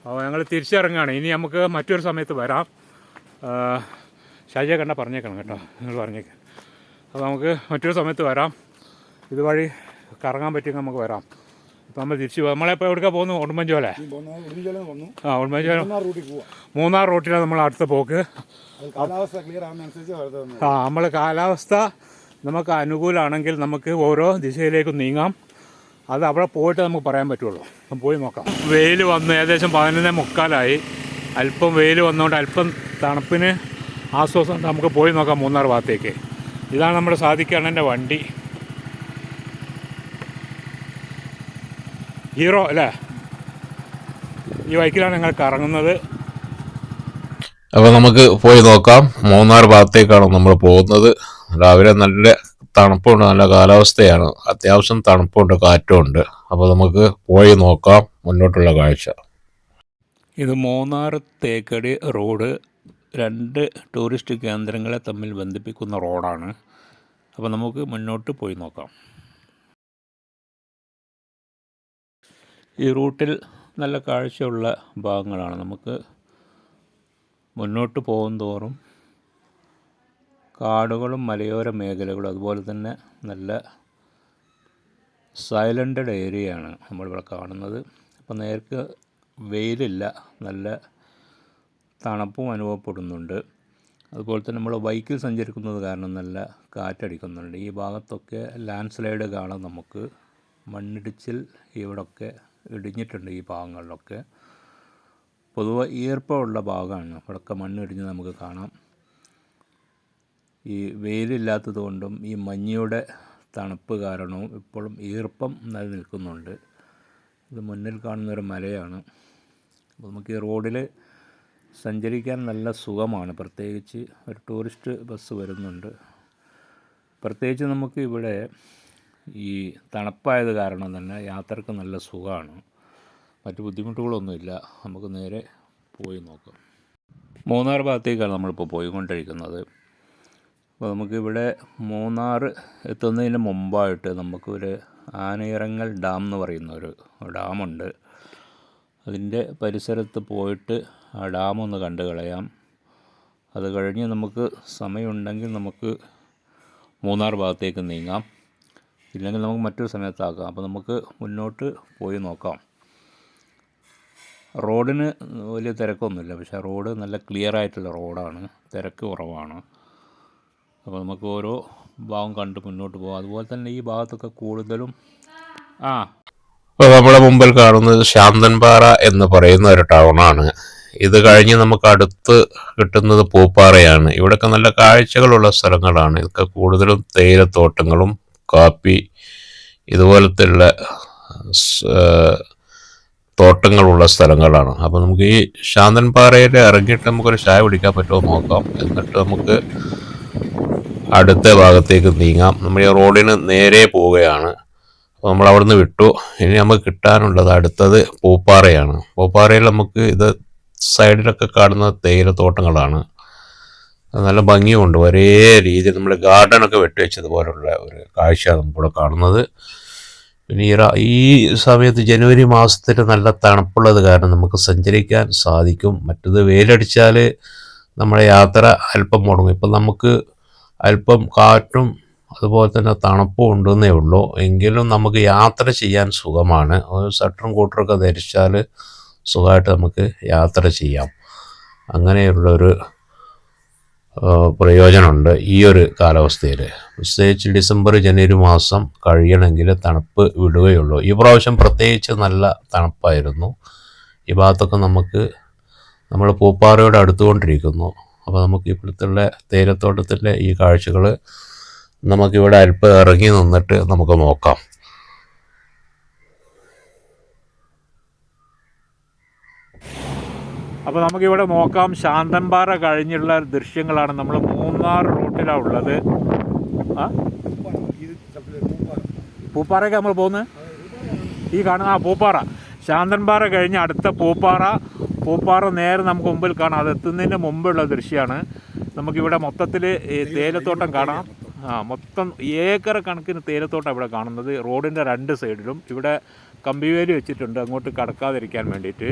അപ്പോൾ ഞങ്ങൾ തിരിച്ചിറങ്ങുകയാണ്. ഇനി നമുക്ക് മറ്റൊരു സമയത്ത് വരാം. ഷാജിയെ കണ്ടാൽ പറഞ്ഞേക്കണം കേട്ടോ, നിങ്ങൾ പറഞ്ഞേക്കാം. അപ്പോൾ നമുക്ക് മറ്റൊരു സമയത്ത് വരാം. ഇതുവഴി കറങ്ങാൻ പറ്റിയെങ്കിൽ നമുക്ക് വരാം. ഇപ്പോൾ നമ്മൾ തിരിച്ച് നമ്മളെപ്പോൾ എവിടേക്കാണ് പോകുന്നു? ഉടുമ്പൻചോല. ഉടുമ്പൻചോല മൂന്നാർ റൂട്ടിലാണ് നമ്മൾ അടുത്ത പോക്ക്. നമ്മൾ കാലാവസ്ഥ നമുക്ക് അനുകൂലമാണെങ്കിൽ നമുക്ക് ഓരോ ദിശയിലേക്കും നീങ്ങാം. അത് അവിടെ പോയിട്ട് നമുക്ക് പറയാൻ പറ്റുള്ളൂ. പോയി നോക്കാം. വെയിൽ വന്ന് ഏകദേശം 11:45. അല്പം വെയിൽ വന്നുകൊണ്ട് അല്പം തണുപ്പിന് ആശ്വാസം. നമുക്ക് പോയി നോക്കാം മൂന്നാർ ഭാഗത്തേക്ക്. ഇതാണ് നമ്മുടെ സാദിക്കണ്ണൻ്റെ വണ്ടി, ഹീറോ അല്ലേ. ഈ ബൈക്കിലാണ് ഞങ്ങൾ കറങ്ങുന്നത്. അപ്പോൾ നമുക്ക് പോയി നോക്കാം. മൂന്നാർ ഭാഗത്തേക്കാണ് നമ്മൾ പോകുന്നത്. രാവിലെ നല്ല തണുപ്പുണ്ട്, നല്ല കാലാവസ്ഥയാണ്, അത്യാവശ്യം തണുപ്പുണ്ട്, കാറ്റുമുണ്ട്. അപ്പോൾ നമുക്ക് പോയി നോക്കാം മുന്നോട്ടുള്ള കാഴ്ച. ഇത് മൂന്നാർ തേക്കടി റോഡ് 2 ടൂറിസ്റ്റ് കേന്ദ്രങ്ങളെ തമ്മിൽ ബന്ധിപ്പിക്കുന്ന റോഡാണ്. അപ്പോൾ നമുക്ക് മുന്നോട്ട് പോയി നോക്കാം. ഈ റൂട്ടിൽ നല്ല കാഴ്ചയുള്ള ഭാഗങ്ങളാണ്. നമുക്ക് മുന്നോട്ട് പോകും തോറും കാടുകളും മലയോര മേഖലകളും അതുപോലെ തന്നെ നല്ല സൈലൻറ്റഡ് ഏരിയയാണ് നമ്മളിവിടെ കാണുന്നത്. അപ്പോൾ നേർക്ക് വെയിലില്ല, നല്ല തണുപ്പും അനുഭവപ്പെടുന്നുണ്ട്. അതുപോലെ തന്നെ നമ്മൾ ബൈക്കിൽ സഞ്ചരിക്കുന്നത് കാരണം നല്ല കാറ്റടിക്കുന്നുണ്ട്. ഈ ഭാഗത്തൊക്കെ ലാൻഡ് സ്ലൈഡ് കാണാം. നമുക്ക് മണ്ണിടിച്ചിൽ ഇവിടെയൊക്കെ ഇടിഞ്ഞിട്ടുണ്ട്. ഈ ഭാഗങ്ങളിലൊക്കെ പൊതുവെ ഈർപ്പമുള്ള ഭാഗമാണ്. അവിടെയൊക്കെ മണ്ണിടിഞ്ഞ് നമുക്ക് കാണാം. ഈ വെയിലില്ലാത്തത് കൊണ്ടും ഈ മഞ്ഞയുടെ തണുപ്പ് കാരണവും ഇപ്പോഴും ഈർപ്പം നിലനിൽക്കുന്നുണ്ട്. ഇത് മുന്നിൽ കാണുന്നൊരു മലയാണ്. അപ്പോൾ നമുക്ക് ഈ റോഡിൽ സഞ്ചരിക്കാൻ നല്ല സുഖമാണ്. പ്രത്യേകിച്ച് ഒരു ടൂറിസ്റ്റ് ബസ് വരുന്നുണ്ട്. പ്രത്യേകിച്ച് നമുക്ക് ഇവിടെ ഈ തണുപ്പായത് കാരണം തന്നെ യാത്രക്ക് നല്ല സുഖമാണ്. മറ്റു ബുദ്ധിമുട്ടുകളൊന്നുമില്ല. നമുക്ക് നേരെ പോയി നോക്കാം. മൂന്നാർ ഭാഗത്തേക്കാണ് നമ്മളിപ്പോൾ പോയിക്കൊണ്ടിരിക്കുന്നത്. അപ്പോൾ നമുക്കിവിടെ മൂന്നാർ എത്തുന്നതിന് മുമ്പായിട്ട് നമുക്കൊരു ആനയിറങ്ങൽ ഡാം എന്ന് പറയുന്നൊരു ഡാമുണ്ട്. അതിൻ്റെ പരിസരത്ത് പോയിട്ട് ആ ഡാമൊന്ന് കണ്ടു കളയാം. അത് കഴിഞ്ഞ് നമുക്ക് സമയമുണ്ടെങ്കിൽ നമുക്ക് മൂന്നാർ ഭാഗത്തേക്ക് നീങ്ങാം. ഇല്ലെങ്കിൽ നമുക്ക് മറ്റൊരു സമയത്താക്കാം. അപ്പോൾ നമുക്ക് മുന്നോട്ട് പോയി നോക്കാം. റോഡിന് വലിയ തിരക്കൊന്നുമില്ല, പക്ഷേ റോഡ് നല്ല ക്ലിയർ ആയിട്ടുള്ള റോഡാണ്, തിരക്ക് കുറവാണ്. അപ്പോൾ നമുക്ക് ഓരോ ഭാഗം കണ്ട് മുന്നോട്ട് പോകാം. അതുപോലെ തന്നെ ഈ ഭാഗത്തൊക്കെ കൂടുതലും അപ്പോൾ നമ്മുടെ മുമ്പിൽ കാണുന്നത് ശാന്തൻപാറ എന്ന് പറയുന്ന ഒരു ടൗണാണ്. ഇത് കഴിഞ്ഞ് നമുക്ക് അടുത്ത് കിട്ടുന്നത് പൂപ്പാറയാണ്. ഇവിടെയൊക്കെ നല്ല കാഴ്ചകളുള്ള സ്ഥലങ്ങളാണ്. ഇതൊക്കെ കൂടുതലും തേയിലത്തോട്ടങ്ങളും കാപ്പി ഇതുപോലത്തെ ഉള്ള തോട്ടങ്ങളുള്ള സ്ഥലങ്ങളാണ്. അപ്പോൾ നമുക്ക് ഈ ശാന്തൻപാറയിൽ ഇറങ്ങിയിട്ട് നമുക്കൊരു ചായ കുടിക്കാൻ പറ്റുമോ നോക്കാം. എന്നിട്ട് നമുക്ക് അടുത്ത ഭാഗത്തേക്ക് നീങ്ങാം. നമ്മൾ ഈ റോഡിന് നേരെ പോവുകയാണ്. അപ്പോൾ നമ്മൾ അവിടെ നിന്ന് വിട്ടു. ഇനി നമുക്ക് കിട്ടാനുള്ളത് അടുത്തത് പൂപ്പാറയാണ്. പൂപ്പാറയിൽ നമുക്ക് ഇത് സൈഡിലൊക്കെ കാണുന്ന തേയിലത്തോട്ടങ്ങളാണ്. നല്ല ഭംഗിയുണ്ട്. ഒരേ രീതിയിൽ നമ്മൾ ഗാർഡനൊക്കെ വെട്ടിവെച്ചതുപോലുള്ള ഒരു കാഴ്ചയാണ് നമുക്കിവിടെ കാണുന്നത്. പിന്നെ ഈ സമയത്ത് ജനുവരി മാസത്തിൽ നല്ല തണുപ്പുള്ളത് കാരണം നമുക്ക് സഞ്ചരിക്കാൻ സാധിക്കും. മറ്റത് വെയിലടിച്ചാൽ നമ്മുടെ യാത്ര അല്പം മുടങ്ങും. ഇപ്പം നമുക്ക് അല്പം കാറ്റും അതുപോലെ തന്നെ തണുപ്പും ഉണ്ടെന്നേ ഉള്ളൂ. എങ്കിലും നമുക്ക് യാത്ര ചെയ്യാൻ സുഖമാണ്. ഒരു സ്വെറ്ററും കൂട്ടറൊക്കെ ധരിച്ചാൽ സുഖമായിട്ട് നമുക്ക് യാത്ര ചെയ്യാം. അങ്ങനെയുള്ളൊരു പ്രയോജനമുണ്ട് ഈ ഒരു കാലാവസ്ഥയിൽ. പ്രത്യേകിച്ച് ഡിസംബർ ജനുവരി മാസം കഴിയണമെങ്കിൽ തണുപ്പ് വിടുകയുള്ളൂ. ഈ പ്രാവശ്യം പ്രത്യേകിച്ച് നല്ല തണുപ്പായിരുന്നു. ഈ ഭാഗത്തൊക്കെ നമ്മൾ പൂപ്പാറയോട് അടുത്തുകൊണ്ടിരിക്കുന്നു. അപ്പോൾ നമുക്ക് ഇപ്പോഴത്തുള്ള തേയിലത്തോട്ടത്തിൻ്റെ ഈ കാഴ്ചകൾ നമുക്കിവിടെ അല്പം ഇറങ്ങി നിന്നിട്ട് നമുക്ക് നോക്കാം. അപ്പോൾ നമുക്കിവിടെ നോക്കാം. ശാന്തൻപാറ കഴിഞ്ഞുള്ള ദൃശ്യങ്ങളാണ്. നമ്മൾ മൂന്നാർ റൂട്ടിലാണ് ഉള്ളത്. പൂപ്പാറയ്ക്ക് നമ്മൾ പോകുന്നത് ഈ കാണുന്ന പൂപ്പാറ. ശാന്തൻപാറ കഴിഞ്ഞ് അടുത്ത പൂപ്പാറ നേരെ നമുക്ക് മുമ്പിൽ കാണാം. അത് എത്തുന്നതിന് മുമ്പുള്ള ദൃശ്യമാണ്. നമുക്കിവിടെ മൊത്തത്തിൽ തേയിലത്തോട്ടം കാണാം. മൊത്തം ഏക്കർ കണക്കിന് തേയിലത്തോട്ടം ഇവിടെ കാണുന്നത്. റോഡിൻ്റെ 2 സൈഡിലും ഇവിടെ കമ്പിവേലി വെച്ചിട്ടുണ്ട് അങ്ങോട്ട് കടക്കാതിരിക്കാൻ വേണ്ടിയിട്ട്.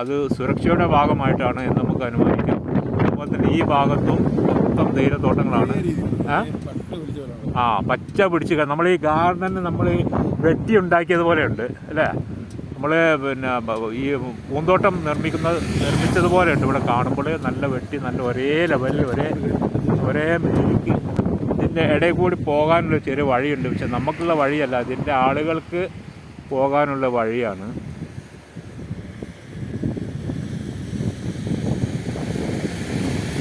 അത് സുരക്ഷയുടെ ഭാഗമായിട്ടാണ് എന്ന് നമുക്ക് അനുമാനിക്കാം. അതുപോലെ തന്നെ ഈ ഭാഗത്തും മൊത്തം തേയിലത്തോട്ടങ്ങളാണ്. പച്ച പിടിച്ച് നമ്മൾ ഈ ഗാർഡൻ നമ്മൾ വെട്ടി ഉണ്ടാക്കിയതുപോലെ ഉണ്ട് അല്ലേ. നമ്മൾ പിന്നെ ഈ പൂന്തോട്ടം നിർമ്മിച്ചതുപോലെ ഉണ്ട് ഇവിടെ കാണുമ്പോൾ. നല്ല വെട്ടി നല്ല ഒരേ ലെവലിൽ ഒരേ മേലേക്ക് ഇതിൻ്റെ ഇടയിൽ കൂടി പോകാനുള്ള ചെറിയ വഴിയുണ്ട്. പക്ഷെ നമുക്കുള്ള വഴിയല്ല, ഇതിൻ്റെ ആളുകൾക്ക് പോകാനുള്ള വഴിയാണ്.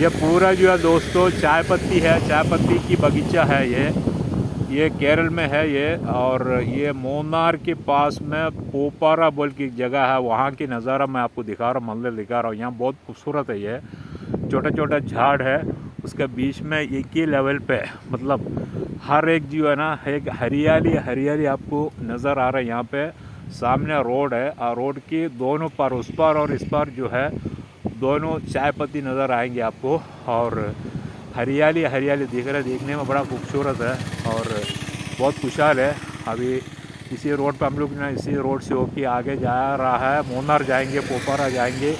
ये पूरा जो है दोस्तों चाय पत्ती है, चाय पत्ती की बगीचा है ये केरल में है ये। और ये मोनार के पास में पोपारा बोल की जगह है, वहाँ की नज़ारा मैं आपको दिखा रहा हूँ, मंदिर दिखा रहा हूँ। यहाँ बहुत खूबसूरत है, ये छोटा छोटा झाड़ है, उसके बीच में एक ही लेवल पे मतलब हर एक जो है ना एक हरियाली आपको नज़र आ रहा है। यहाँ पे सामने रोड है और रोड के दोनों पार उस पार और इस पार जो है दोनों चाय पत्ती नज़र आएंगे आपको। और हरियाली दिख रहा है, देखने में बड़ा खूबसूरत है और बहुत खुशहाल है। अभी इसी रोड पे हम लोग ना इसी रोड से होके आगे जा रहा है, मोनार जाएंगे, पोपारा जाएंगे,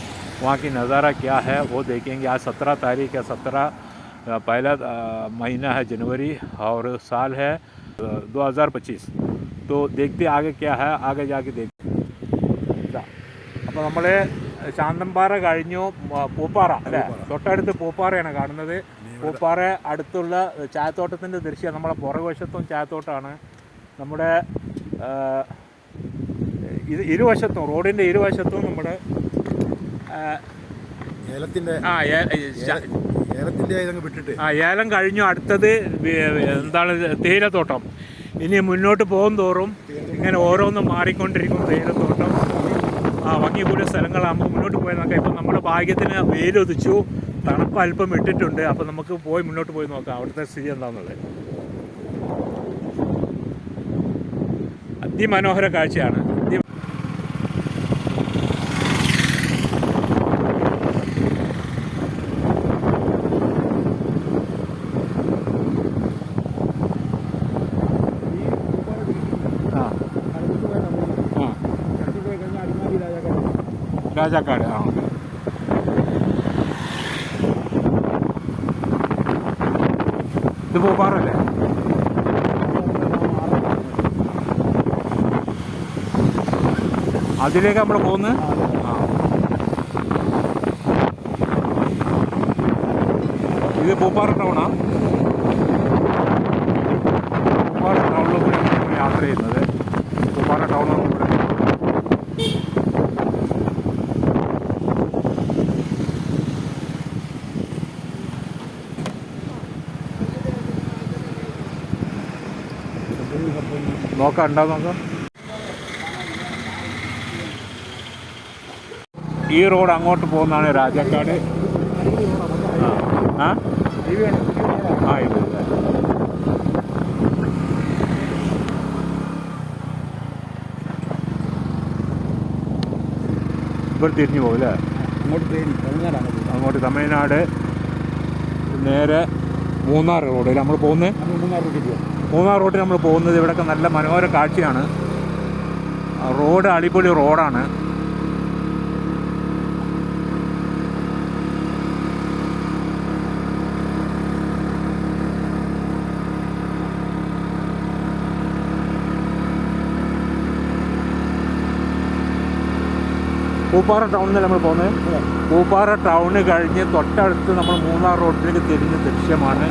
वहाँ की नज़ारा क्या है वो देखेंगे। आज 17 तारीख है, 17 पहला महीना है जनवरी और साल है 2025। तो देखते आगे क्या है, आगे जाके देखते। അപ്പോൾ നമ്മൾ ശാന്തൻപാറ കഴിഞ്ഞു, പൂപ്പാറ അല്ലേ, തൊട്ടടുത്ത് പൂപ്പാറയാണ് കാണുന്നത്. പൂപ്പാറ അടുത്തുള്ള ചായത്തോട്ടത്തിൻ്റെ ദൃശ്യം നമ്മളെ പുറകുവശത്തും ചായത്തോട്ടമാണ്. നമ്മുടെ ഇരുവശത്തും റോഡിൻ്റെ ഇരുവശത്തും നമ്മുടെ ഏലം കഴിഞ്ഞു. അടുത്തത് എന്താണ് തേയിലത്തോട്ടം. ഇനി മുന്നോട്ട് പോകും തോറും ഇങ്ങനെ ഓരോന്നും മാറിക്കൊണ്ടിരിക്കും തേയിലത്തോട്ടം. ഭംഗി കൂടിയ സ്ഥലങ്ങളാണ്. നമുക്ക് മുന്നോട്ട് പോയി നോക്കാം. ഇപ്പം നമ്മുടെ ഭാഗ്യത്തിന് വെയിലൊതിച്ചു, തണുപ്പ് അല്പം ഇട്ടിട്ടുണ്ട്. അപ്പം നമുക്ക് പോയി മുന്നോട്ട് പോയി നോക്കാം അവിടുത്തെ സ്ഥിതി എന്താണെന്നുള്ളത്. അതിമനോഹര കാഴ്ചയാണ്. രാജാക്കാട് ഇത് പൂപ്പാറല്ലേ? അതിലേക്ക് നമ്മൾ പോകുന്നത്. ഇത് പൂപ്പാറ ടൗണാ. പൂപ്പാറ ടൗണിലൂടെ നമ്മൾ യാത്ര ചെയ്യുന്നത്. പൂപ്പാറ ടൗണിലൂടെ നോക്കാം, ഉണ്ടാവും നോക്കാം. ഈ റോഡ് അങ്ങോട്ട് പോകുന്നതാണ് രാജാക്കാട്. ഇത് ഇവിടെ തിരിഞ്ഞു പോകും അല്ലേ? അങ്ങോട്ട് തമിഴ്നാട് നേരെ മൂന്നാർ റോഡിൽ നമ്മൾ പോകുന്നത്. മൂന്നാർ റോഡിൽ നമ്മൾ പോകുന്നത്. ഇവിടെയൊക്കെ നല്ല മനോഹര കാഴ്ചയാണ്. റോഡ് അടിപൊളി റോഡാണ്. പൂപ്പാറ ടൗണിൽ നമ്മൾ പോകുന്നത്. പൂപ്പാറ ടൗണ് കഴിഞ്ഞ് തൊട്ടടുത്ത് നമ്മൾ മൂന്നാർ റോഡിലേക്ക് തിരിഞ്ഞ ദൃശ്യമാണ്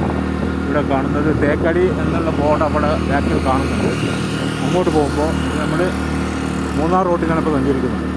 ഇവിടെ കാണുന്നത്. തേക്കടി എന്നുള്ള ബോർഡ് അവിടെ ബാക്കിൽ കാണുന്നുണ്ട്. അങ്ങോട്ട് പോകുമ്പോൾ നമ്മൾ മൂന്നാർ റോഡിലാണ് ഇപ്പോൾ സഞ്ചരിക്കുന്നത്.